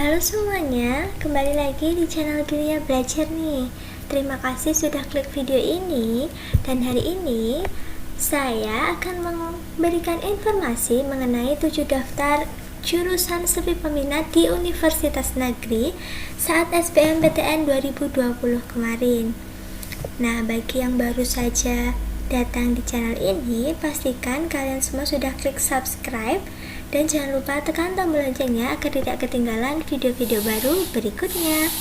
Halo semuanya, kembali lagi di channel Dunia Belajar nih. Terima kasih sudah klik video ini. Dan hari ini saya akan memberikan informasi mengenai 7 daftar jurusan sepi peminat di Universitas Negeri saat SBMPTN 2020 kemarin. Nah, bagi yang baru saja datang di channel ini, pastikan kalian semua sudah klik subscribe dan jangan lupa tekan tombol loncengnya agar tidak ketinggalan video-video baru berikutnya.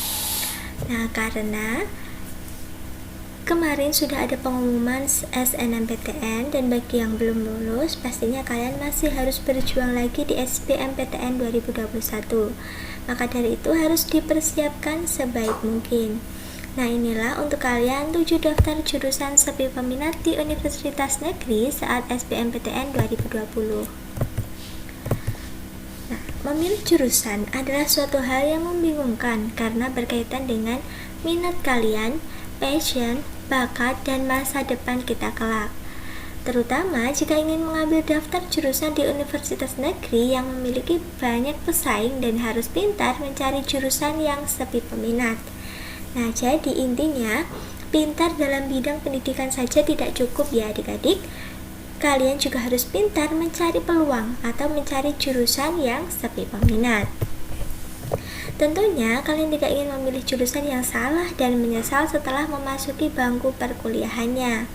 Nah, karena kemarin sudah ada pengumuman SNMPTN dan bagi yang belum lulus, pastinya kalian masih harus berjuang lagi di SBMPTN 2021. Maka dari itu harus dipersiapkan sebaik mungkin. Nah, inilah untuk kalian 7 daftar jurusan sepi peminat di Universitas Negeri saat SBMPTN 2020. Nah, memilih jurusan adalah suatu hal yang membingungkan karena berkaitan dengan minat kalian, passion, bakat, dan masa depan kita kelak. Terutama jika ingin mengambil daftar jurusan di Universitas Negeri yang memiliki banyak pesaing dan harus pintar mencari jurusan yang sepi peminat. Nah, jadi intinya, pintar dalam bidang pendidikan saja tidak cukup ya adik-adik. Kalian juga harus pintar mencari peluang atau mencari jurusan yang sepi peminat. Tentunya, kalian tidak ingin memilih jurusan yang salah dan menyesal setelah memasuki bangku perkuliahannya.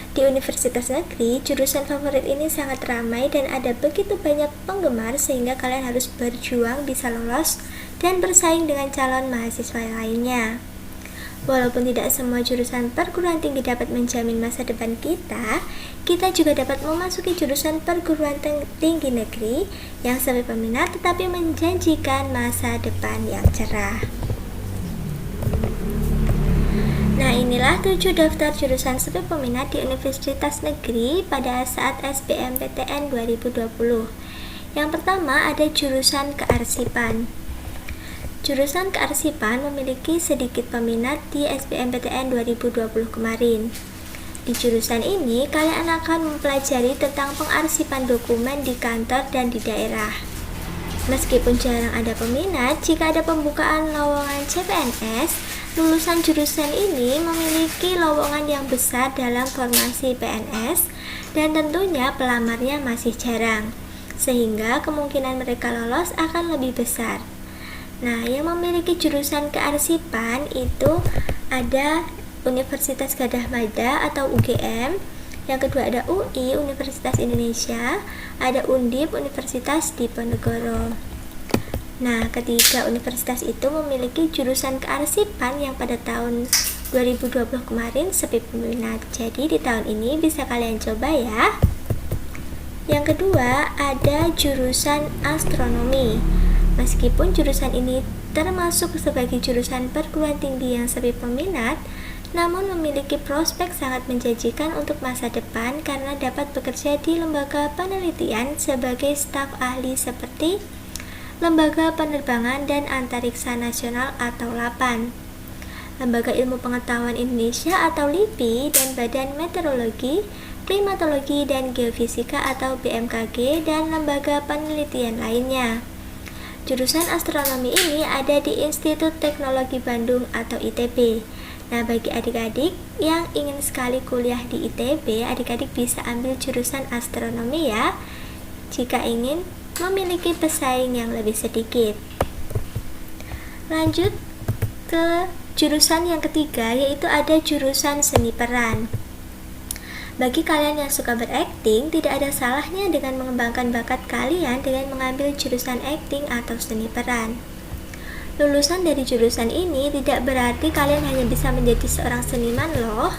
Di Universitas Negeri, jurusan favorit ini sangat ramai dan ada begitu banyak penggemar sehingga kalian harus berjuang bisa lolos dan bersaing dengan calon mahasiswa lainnya. Walaupun tidak semua jurusan perguruan tinggi dapat menjamin masa depan kita juga dapat memasuki jurusan perguruan tinggi negeri yang sepi peminat tetapi menjanjikan masa depan yang cerah. Nah, inilah 7 daftar jurusan sepi peminat di Universitas Negeri pada saat SBMPTN 2020. Yang pertama ada jurusan kearsipan. Jurusan kearsipan memiliki sedikit peminat di SBMPTN 2020 kemarin. Di jurusan ini, kalian akan mempelajari tentang pengarsipan dokumen di kantor dan di daerah. Meskipun jarang ada peminat, jika ada pembukaan lowongan CPNS, lulusan jurusan ini memiliki lowongan yang besar dalam formasi PNS dan tentunya pelamarnya masih jarang, sehingga kemungkinan mereka lolos akan lebih besar. Nah, yang memiliki jurusan kearsipan itu ada Universitas Gadjah Mada atau UGM, yang kedua ada UI, Universitas Indonesia, ada Undip, Universitas Diponegoro. Nah, ketiga universitas itu memiliki jurusan kearsipan yang pada tahun 2020 kemarin sepi peminat. Jadi di tahun ini bisa kalian coba ya. Yang kedua ada jurusan astronomi. Meskipun jurusan ini termasuk sebagai jurusan perguruan tinggi yang sepi peminat, namun memiliki prospek sangat menjanjikan untuk masa depan karena dapat bekerja di lembaga penelitian sebagai staf ahli seperti Lembaga Penerbangan dan Antariksa Nasional atau LAPAN, Lembaga Ilmu Pengetahuan Indonesia atau LIPI, dan Badan Meteorologi, Klimatologi, dan Geofisika atau BMKG, dan lembaga penelitian lainnya. Jurusan astronomi ini ada di Institut Teknologi Bandung atau ITB. Nah, bagi adik-adik yang ingin sekali kuliah di ITB, adik-adik bisa ambil jurusan astronomi ya, jika ingin memiliki pesaing yang lebih sedikit. Lanjut ke jurusan yang ketiga, yaitu ada jurusan seni peran. Bagi kalian yang suka berakting, tidak ada salahnya dengan mengembangkan bakat kalian dengan mengambil jurusan akting atau seni peran. Lulusan dari jurusan ini tidak berarti kalian hanya bisa menjadi seorang seniman loh.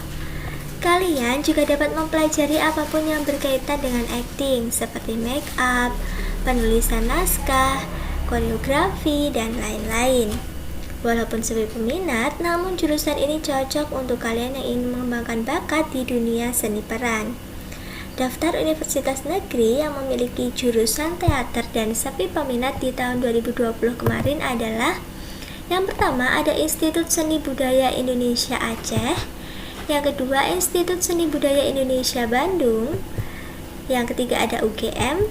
Kalian juga dapat mempelajari apapun yang berkaitan dengan akting, seperti make up, penulisan naskah, koreografi, dan lain-lain. Walaupun sepi peminat, namun jurusan ini cocok untuk kalian yang ingin mengembangkan bakat di dunia seni peran. Daftar Universitas Negeri yang memiliki jurusan teater dan sepi peminat di tahun 2020 kemarin adalah: yang pertama ada Institut Seni Budaya Indonesia Aceh, yang kedua Institut Seni Budaya Indonesia Bandung, yang ketiga ada UGM,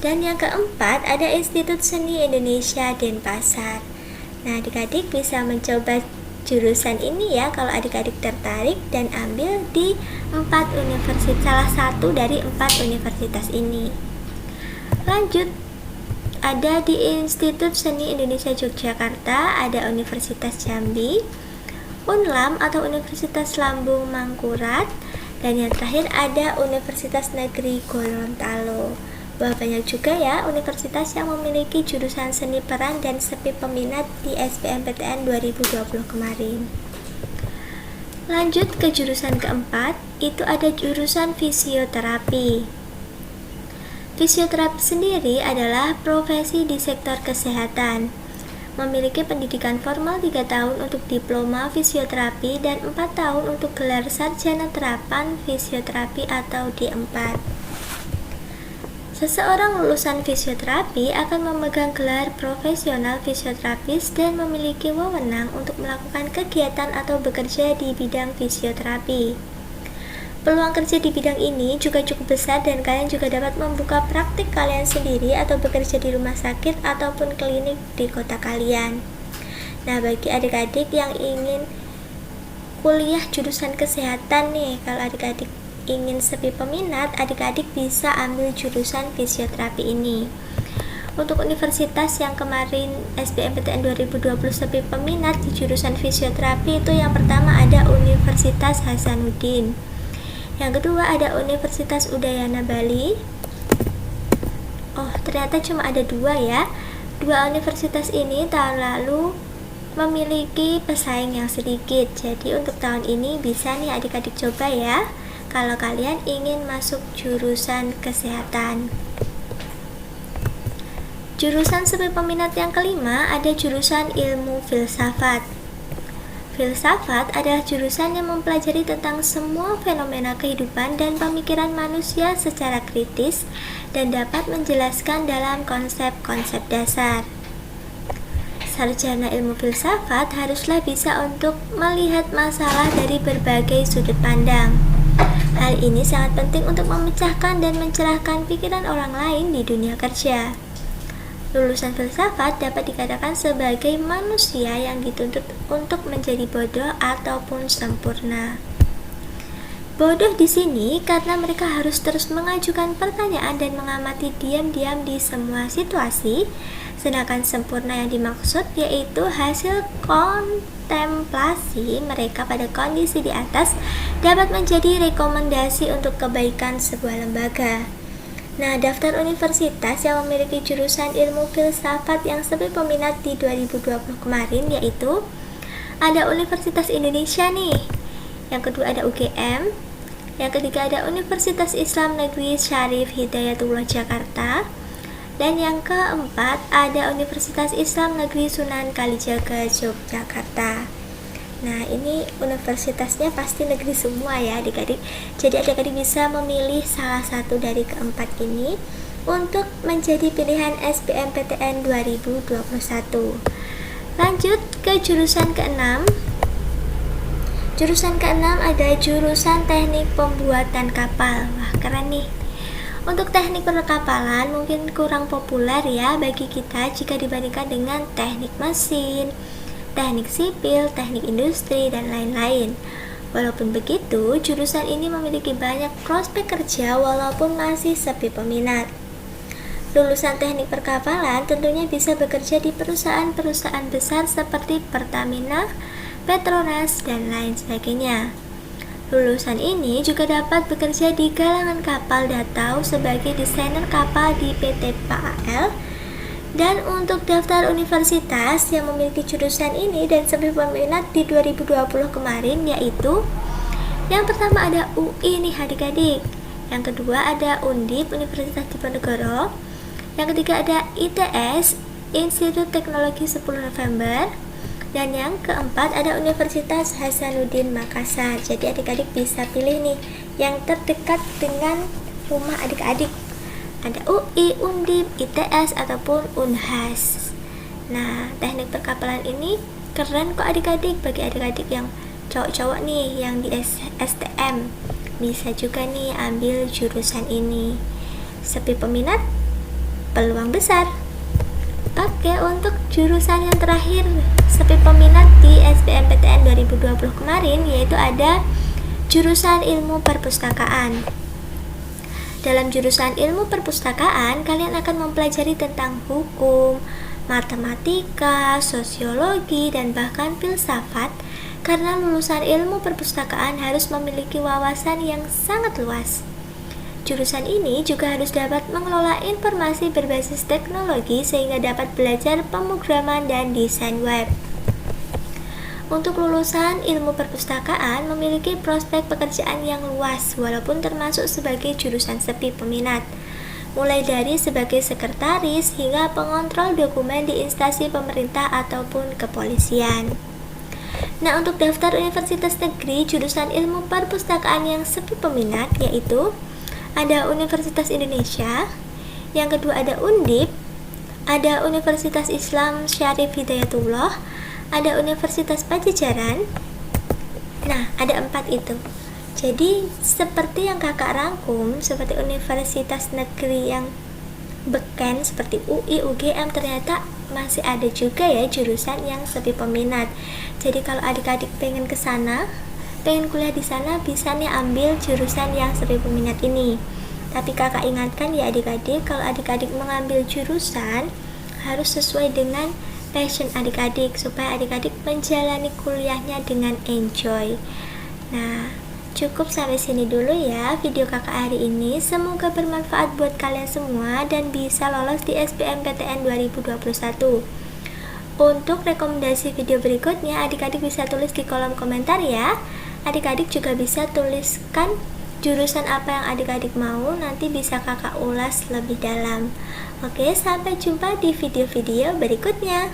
Dan yang keempat ada Institut Seni Indonesia Denpasar. Nah, adik-adik bisa mencoba jurusan ini ya kalau adik-adik tertarik dan ambil di salah satu dari 4 universitas ini. Lanjut, ada di Institut Seni Indonesia Yogyakarta, ada Universitas Jambi, Unlam atau Universitas Lambung Mangkurat, dan yang terakhir ada Universitas Negeri Gorontalo. Wah, banyak juga ya universitas yang memiliki jurusan seni peran dan sepi peminat di SBMPTN 2020 kemarin. Lanjut ke jurusan keempat, itu ada jurusan fisioterapi. Fisioterapi sendiri adalah profesi di sektor kesehatan. Memiliki pendidikan formal 3 tahun untuk diploma fisioterapi dan 4 tahun untuk gelar sarjana terapan fisioterapi atau D4. Seseorang lulusan fisioterapi akan memegang gelar profesional fisioterapis dan memiliki wewenang untuk melakukan kegiatan atau bekerja di bidang fisioterapi. Peluang kerja di bidang ini juga cukup besar dan kalian juga dapat membuka praktik kalian sendiri atau bekerja di rumah sakit ataupun klinik di kota kalian. Nah, bagi adik-adik yang ingin kuliah jurusan kesehatan nih, kalau adik-adik ingin sepi peminat, adik-adik bisa ambil jurusan fisioterapi ini. Untuk universitas yang kemarin SBMPTN 2020 sepi peminat di jurusan fisioterapi itu yang pertama ada Universitas Hasanuddin. Yang kedua ada Universitas Udayana Bali. Oh, ternyata cuma ada 2 ya. 2 universitas ini tahun lalu memiliki pesaing yang sedikit. Jadi untuk tahun ini bisa nih adik-adik coba ya, kalau kalian ingin masuk jurusan kesehatan. Jurusan sepi peminat yang kelima ada jurusan ilmu filsafat. Filsafat adalah jurusan yang mempelajari tentang semua fenomena kehidupan dan pemikiran manusia secara kritis dan dapat menjelaskan dalam konsep-konsep dasar. Sarjana ilmu filsafat haruslah bisa untuk melihat masalah dari berbagai sudut pandang. Hal ini sangat penting untuk memecahkan dan mencerahkan pikiran orang lain di dunia kerja. Lulusan filsafat dapat dikatakan sebagai manusia yang dituntut untuk menjadi bodoh ataupun sempurna. Bodoh di sini karena mereka harus terus mengajukan pertanyaan dan mengamati diam-diam di semua situasi, sedangkan sempurna yang dimaksud yaitu hasil kontemplasi mereka pada kondisi di atas dapat menjadi rekomendasi untuk kebaikan sebuah lembaga. Nah, daftar universitas yang memiliki jurusan ilmu filsafat yang sepi peminat di 2020 kemarin yaitu ada Universitas Indonesia nih. Yang kedua ada UGM. Yang ketiga ada Universitas Islam Negeri Syarif Hidayatullah Jakarta. Dan yang keempat ada Universitas Islam Negeri Sunan Kalijaga Yogyakarta. Nah, ini universitasnya pasti negeri semua ya adik-adik. Jadi adik-adik bisa memilih salah satu dari keempat ini untuk menjadi pilihan SBMPTN 2021. Lanjut ke jurusan ke-6. Jurusan ke-6 ada jurusan teknik pembuatan kapal. Wah, keren nih. Untuk teknik perkapalan mungkin kurang populer ya bagi kita jika dibandingkan dengan teknik mesin, teknik sipil, teknik industri, dan lain-lain. Walaupun begitu, jurusan ini memiliki banyak prospek kerja walaupun masih sepi peminat. Lulusan teknik perkapalan tentunya bisa bekerja di perusahaan-perusahaan besar seperti Pertamina, Petronas, dan lain sebagainya. Lulusan ini juga dapat bekerja di galangan kapal atau sebagai desainer kapal di PT PAL. Dan untuk daftar universitas yang memiliki jurusan ini dan sepi peminat di 2020 kemarin yaitu yang pertama ada UI nih adik-adik, yang kedua ada Undip Universitas Diponegoro, yang ketiga ada ITS Institut Teknologi 10 November, dan yang keempat ada Universitas Hasanuddin Makassar. Jadi adik-adik bisa pilih nih yang terdekat dengan rumah adik-adik. Ada UI, Undip, ITS, ataupun Unhas. Nah, teknik perkapalan ini keren kok adik-adik. Bagi adik-adik yang cowok-cowok nih, yang di STM, bisa juga nih ambil jurusan ini. Sepi peminat, peluang besar. Oke, untuk jurusan yang terakhir sepi peminat di SBMPTN 2020 kemarin, yaitu ada jurusan ilmu perpustakaan. Dalam jurusan ilmu perpustakaan, kalian akan mempelajari tentang hukum, matematika, sosiologi, dan bahkan filsafat, karena lulusan ilmu perpustakaan harus memiliki wawasan yang sangat luas. Jurusan ini juga harus dapat mengelola informasi berbasis teknologi sehingga dapat belajar pemrograman dan desain web. Untuk lulusan ilmu perpustakaan memiliki prospek pekerjaan yang luas walaupun termasuk sebagai jurusan sepi peminat, mulai dari sebagai sekretaris hingga pengontrol dokumen di instansi pemerintah ataupun kepolisian. Nah, untuk daftar universitas negeri jurusan ilmu perpustakaan yang sepi peminat yaitu ada Universitas Indonesia, yang kedua ada Undip, ada Universitas Islam Syarif Hidayatullah, ada Universitas Pajajaran. Nah, ada 4 itu. Jadi, seperti yang kakak rangkum, seperti universitas negeri yang beken seperti UI, UGM, ternyata masih ada juga ya jurusan yang sepi peminat. Jadi kalau adik-adik pengen ke sana, pengen kuliah di sana, bisa nih ambil jurusan yang sepi peminat ini. Tapi kakak ingatkan ya adik-adik, kalau adik-adik mengambil jurusan harus sesuai dengan passion adik-adik supaya adik-adik menjalani kuliahnya dengan enjoy. Nah, cukup sampai sini dulu ya video kakak hari ini. Semoga bermanfaat buat kalian semua dan bisa lolos di SBMPTN 2021. Untuk rekomendasi video berikutnya, adik-adik bisa tulis di kolom komentar ya. Adik-adik juga bisa tuliskan jurusan apa yang adik-adik mau, nanti bisa kakak ulas lebih dalam. Oke, sampai jumpa di video-video berikutnya.